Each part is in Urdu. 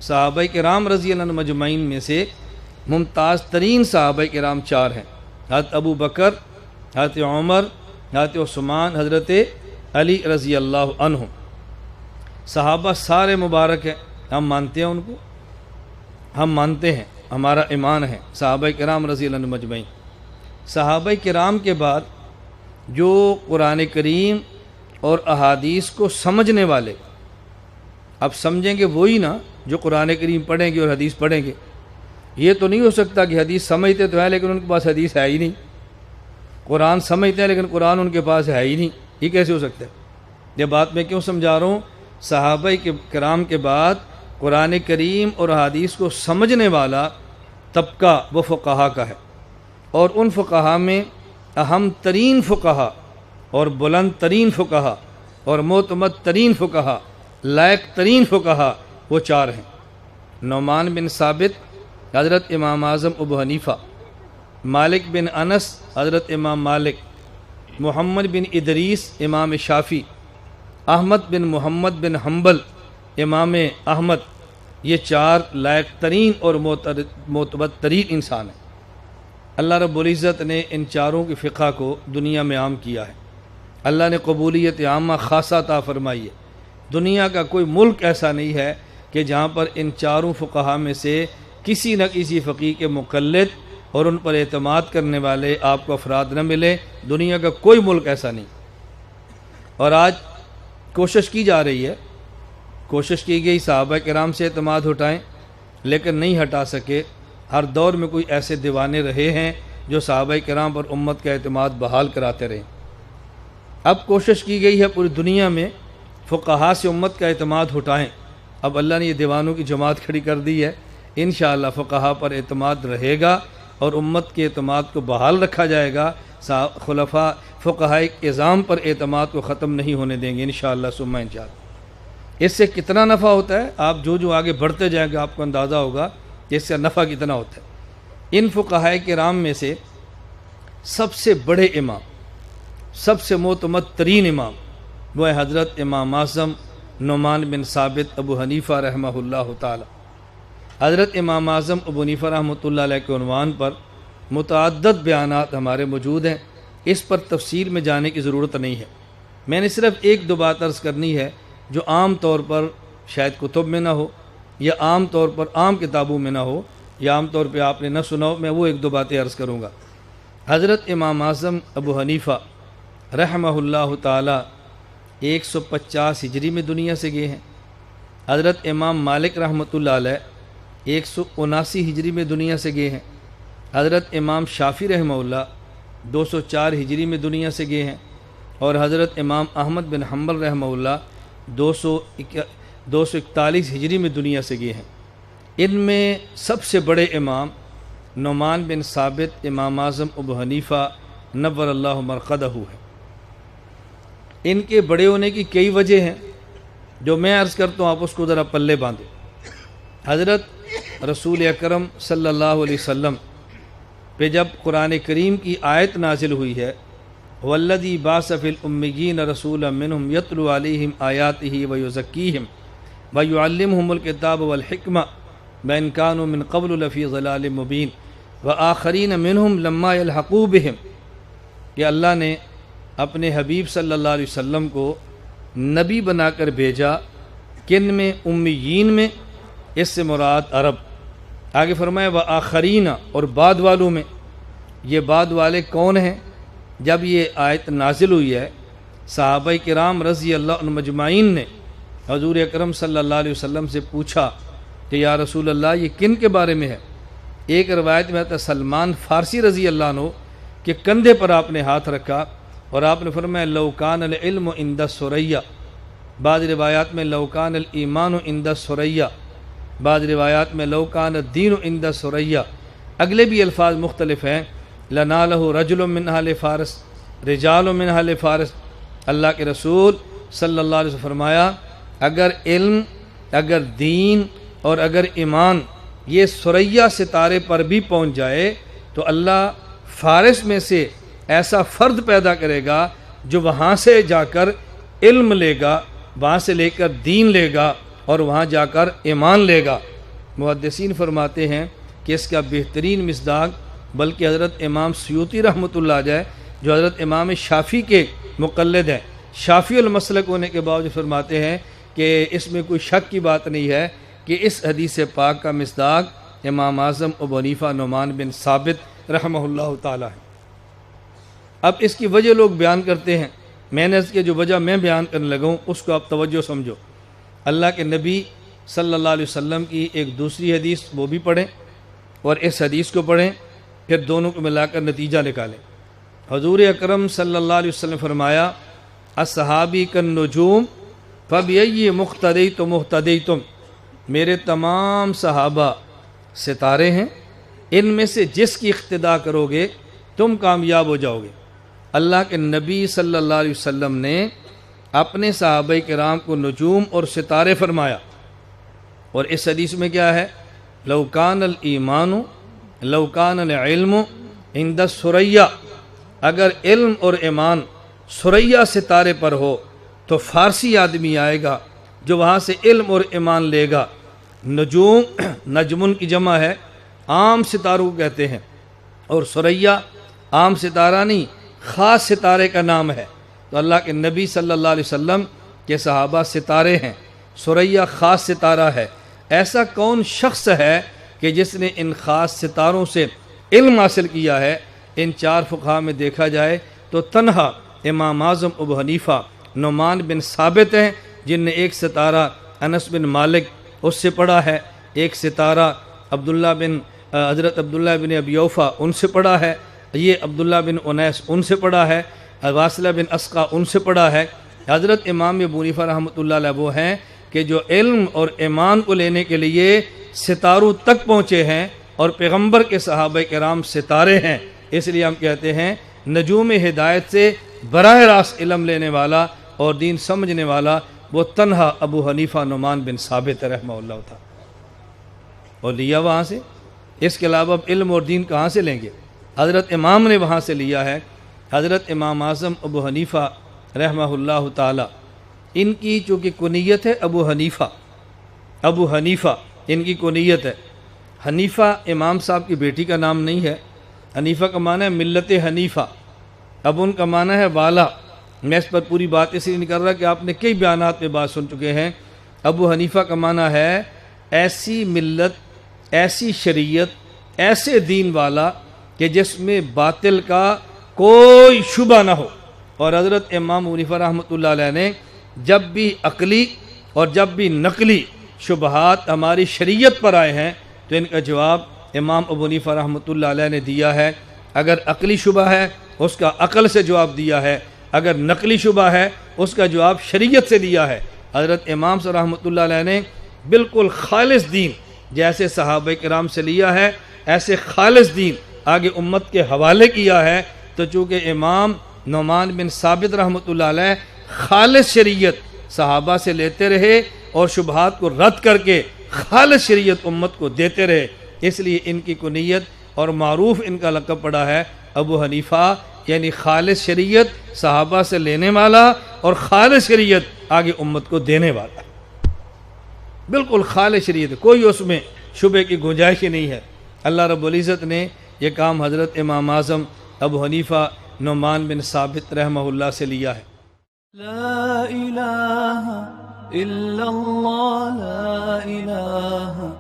صحابہ کرام رضی اللہ عنہم مجمعین میں سے ممتاز ترین صحابہ کرام 4 ہیں، حضرت ابو بکر، حضرت عمر، حضرت عثمان، حضرت علی رضی اللہ عنہ۔ صحابہ سارے مبارک ہیں، ہم مانتے ہیں ان کو، ہم مانتے ہیں، ہمارا ایمان ہے صحابہ کرام رضی اللہ عنہم مجمعین۔ صحابہ کرام کے بعد جو قرآن کریم اور احادیث کو سمجھنے والے، اب سمجھیں گے وہی نا جو قرآن کریم پڑھیں گے اور حدیث پڑھیں گے۔ یہ تو نہیں ہو سکتا کہ حدیث سمجھتے تو ہیں لیکن ان کے پاس حدیث ہے ہی نہیں، قرآن سمجھتے ہیں لیکن قرآن ان کے پاس ہے ہی نہیں، یہ کیسے ہو سکتا ہے؟ یہ بات میں کیوں سمجھا رہا ہوں؟ صحابہ کرام کے بعد قرآن کریم اور احادیث کو سمجھنے والا طبقہ وہ فقہا کا ہے، اور ان فقہا میں اہم ترین فقہا اور بلند ترین فقہا اور معتمد ترین فقہا، لائق ترین فقہا وہ 4 ہیں۔ نعمان بن ثابت حضرت امام اعظم ابو حنیفہ، مالک بن انس حضرت امام مالک، محمد بن ادریس امام شافعی، احمد بن محمد بن حنبل امام احمد، یہ 4 لائق ترین اور معتبر ترین انسان ہیں۔ اللہ رب العزت نے ان 4 کی فقہ کو دنیا میں عام کیا ہے، اللہ نے قبولیت عامہ خاصہ عطا فرمائی ہے۔ دنیا کا کوئی ملک ایسا نہیں ہے کہ جہاں پر ان 4 فقہا میں سے کسی نہ کسی فقیہ کے مقلد اور ان پر اعتماد کرنے والے آپ کو افراد نہ ملے، دنیا کا کوئی ملک ایسا نہیں۔ اور آج کوشش کی جا رہی ہے، کوشش کی گئی صحابہ کرام سے اعتماد ہٹائیں، لیکن نہیں ہٹا سکے۔ ہر دور میں کوئی ایسے دیوانے رہے ہیں جو صحابہ کرام پر امت کا اعتماد بحال کراتے رہے۔ اب کوشش کی گئی ہے پوری دنیا میں فقہا سے امت کا اعتماد ہٹائیں۔ اب اللہ نے یہ دیوانوں کی جماعت کھڑی کر دی ہے، انشاءاللہ فقہا پر اعتماد رہے گا اور امت کے اعتماد کو بحال رکھا جائے گا۔ خلفاء فقہائے اعظام پر اعتماد کو ختم نہیں ہونے دیں گے انشاءاللہ ثم انشاءاللہ۔ اس سے کتنا نفع ہوتا ہے، آپ جو آگے بڑھتے جائیں گے آپ کو اندازہ ہوگا کہ اس سے نفع کتنا ہوتا ہے۔ ان فقہائے کرام میں سے سب سے بڑے امام، سب سے معتمد ترین امام وہ ہے حضرت امام اعظم نعمان بن ثابت ابو حنیفہ رحمہ اللہ تعالی۔ حضرت امام اعظم ابو حنیفہ رحمۃ اللہ علیہ کے عنوان پر متعدد بیانات ہمارے موجود ہیں، اس پر تفصیل میں جانے کی ضرورت نہیں ہے۔ میں نے صرف 1-2 بات عرض کرنی ہے جو عام طور پر شاید کتب میں نہ ہو، یا عام طور پر عام کتابوں میں نہ ہو، یا عام طور پہ آپ نے نہ سنا ہو، میں وہ 1-2 باتیں عرض کروں گا۔ حضرت امام اعظم ابو حنیفہ رحمہ اللہ تعالی 150 ہجری میں دنیا سے گئے ہیں۔ حضرت امام مالک رحمۃ اللہ علیہ 179 ہجری میں دنیا سے گئے ہیں۔ حضرت امام شافعی رحمہ اللہ 204 ہجری میں دنیا سے گئے ہیں، اور حضرت امام احمد بن حنبل رحمہ اللہ 241 ہجری میں دنیا سے گئے ہیں۔ ان میں سب سے بڑے امام نعمان بن ثابت امام اعظم ابو حنیفہ نور اللہ مرقدہ ہے۔ ان کے بڑے ہونے کی کئی وجہ ہیں، جو میں عرض کرتا ہوں آپ اس کو ذرا پلے باندھیں۔ حضرت رسول اکرم صلی اللہ علیہ وسلم پہ جب قرآن کریم کی آیت نازل ہوئی ہے، والذی بعث فی الامیین رسولا منہم یتلو علیہم آیاتہ ویزکیہم ویعلمہم الکتاب والحکمہ وإن کانوا من قبل لفی ضلال مبین وآخرین منہم لما یلحقوا بہم، کہ اللہ نے اپنے حبیب صلی اللہ علیہ وسلم کو نبی بنا کر بھیجا، کن میں؟ امیین میں، اس سے مراد عرب۔ آگے فرمایا وآخرین، اور بعد والوں میں۔ یہ بعد والے کون ہیں؟ جب یہ آیت نازل ہوئی ہے، صحابہ کرام رضی اللہ عنہم مجمعین نے حضور اکرم صلی اللہ علیہ وسلم سے پوچھا کہ یا رسول اللہ یہ کن کے بارے میں ہے؟ ایک روایت میں آتا ہے سلمان فارسی رضی اللہ عنہ کے کندھے پر آپ نے ہاتھ رکھا اور آپ نے فرمایا لو کان العلم عند الثریہ، بعض روایات میں لو کان الایمان عند الثریہ، بعض روایات میں لو کان الدین عند الثریہ، اگلے بھی الفاظ مختلف ہیں۔ لنالہ رجل من اہل فارس، رجال من اہل فارس۔ اللہ کے رسول صلی اللہ علیہ وسلم فرمایا اگر علم، اگر دین اور اگر ایمان یہ ثریہ ستارے پر بھی پہنچ جائے تو اللہ فارس میں سے ایسا فرد پیدا کرے گا جو وہاں سے جا کر علم لے گا، وہاں سے لے کر دین لے گا اور وہاں جا کر ایمان لے گا۔ محدثین فرماتے ہیں کہ اس کا بہترین مصداق بلکہ حضرت امام سیوطی رحمۃ اللہ علیہ جو حضرت امام شافعی کے مقلد ہیں، شافعی المسلک ہونے کے باوجود فرماتے ہیں کہ اس میں کوئی شک کی بات نہیں ہے کہ اس حدیث پاک کا مصداق امام اعظم ابو حنیفہ نعمان بن ثابت رحمہ اللہ تعالی ہے۔ اب اس کی وجہ لوگ بیان کرتے ہیں، میں نے اس کی جو وجہ میں بیان کرنے لگا ہوں اس کو آپ توجہ سمجھو۔ اللہ کے نبی صلی اللہ علیہ وسلم کی ایک دوسری حدیث وہ بھی پڑھیں اور اس حدیث کو پڑھیں، پھر دونوں کو ملا کر نتیجہ نکالیں۔ حضور اکرم صلی اللہ علیہ وسلم فرمایا اصحابی کالنجوم فبأی مقتدیتم مہتدیتم، میرے تمام صحابہ ستارے ہیں، ان میں سے جس کی اقتداء کرو گے تم کامیاب ہو جاؤ گے۔ اللہ کے نبی صلی اللہ علیہ وسلم نے اپنے صحابہ کرام کو نجوم اور ستارے فرمایا، اور اس حدیث میں کیا ہے؟ لو کان الایمان لو کان العلم عند الثریا، اگر علم اور ایمان ثریا ستارے پر ہو تو فارسی آدمی آئے گا جو وہاں سے علم اور ایمان لے گا۔ نجوم نجمن کی جمع ہے، عام ستاروں کو کہتے ہیں، اور ثریا عام ستارہ نہیں، خاص ستارے کا نام ہے۔ تو اللہ کے نبی صلی اللہ علیہ وسلم کے صحابہ ستارے ہیں، ثریا خاص ستارہ ہے۔ ایسا کون شخص ہے کہ جس نے ان خاص ستاروں سے علم حاصل کیا ہے؟ ان چار فقہا میں دیکھا جائے تو تنہا امام اعظم ابو حنیفہ نعمان بن ثابت ہیں، جن نے ایک ستارہ انس بن مالک اس سے پڑھا ہے، ایک ستارہ حضرت عبداللہ بن ابی اوفا ان سے پڑھا ہے، یہ عبداللہ بن انیس ان سے پڑھا ہے، واصلہ بن اسقا ان سے پڑھا ہے۔ حضرت امام ابو حنیفہ رحمۃ اللہ علیہ وہ ہیں کہ جو علم اور ایمان کو لینے کے لیے ستاروں تک پہنچے ہیں، اور پیغمبر کے صحابہ کرام ستارے ہیں، اس لیے ہم کہتے ہیں نجوم ہدایت سے براہ راست علم لینے والا اور دین سمجھنے والا وہ تنہا ابو حنیفہ نعمان بن ثابت رحمہ اللہ تھا، اور لیا وہاں سے۔ اس کے علاوہ اب علم اور دین کہاں سے لیں گے؟ حضرت امام نے وہاں سے لیا ہے۔ حضرت امام اعظم ابو حنیفہ رحمہ اللہ تعالی، ان کی چونکہ کنیت ہے ابو حنیفہ ان کی کنیت ہے۔ حنیفہ امام صاحب کی بیٹی کا نام نہیں ہے، حنیفہ کا معنی ہے ملت حنیفہ، اب ان کا معنی ہے والا۔ میں اس پر پوری بات اس لیے نہیں کر رہا کہ آپ نے کئی بیانات میں بات سن چکے ہیں۔ ابو حنیفہ کا معنی ہے ایسی ملت، ایسی شریعت، ایسے دین والا کہ جس میں باطل کا کوئی شبہ نہ ہو۔ اور حضرت امام ابو حنیفہ رحمۃ اللہ علیہ نے جب بھی عقلی اور جب بھی نقلی شبہات ہماری شریعت پر آئے ہیں تو ان کا جواب امام ابو حنیفہ رحمۃ اللہ علیہ نے دیا ہے۔ اگر عقلی شبہ ہے اس کا عقل سے جواب دیا ہے، اگر نقلی شبہ ہے اس کا جواب شریعت سے دیا ہے۔ حضرت امام صلی رحمۃ اللہ علیہ نے بالکل خالص دین جیسے صحابہ کرام سے لیا ہے، ایسے خالص دین آگے امت کے حوالے کیا ہے۔ تو چونکہ امام نعمان بن ثابت رحمۃ اللہ علیہ خالص شریعت صحابہ سے لیتے رہے اور شبہات کو رد کر کے خالص شریعت امت کو دیتے رہے، اس لیے ان کی کنیت اور معروف ان کا لقب پڑا ہے ابو حنیفہ، یعنی خالص شریعت صحابہ سے لینے والا اور خالص شریعت آگے امت کو دینے والا، بالکل خالص شریعت، کوئی اس میں شبہ کی گنجائش ہی نہیں ہے۔ اللہ رب العزت نے یہ کام حضرت امام اعظم ابو حنیفہ نعمان بن ثابت رحمہ اللہ سے لیا ہے۔ لا الہ الا اللہ، لا الہ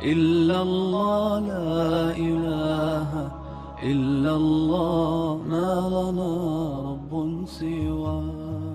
الا اللہ، لا الہ الا اللہ، ما لنا رب سواه۔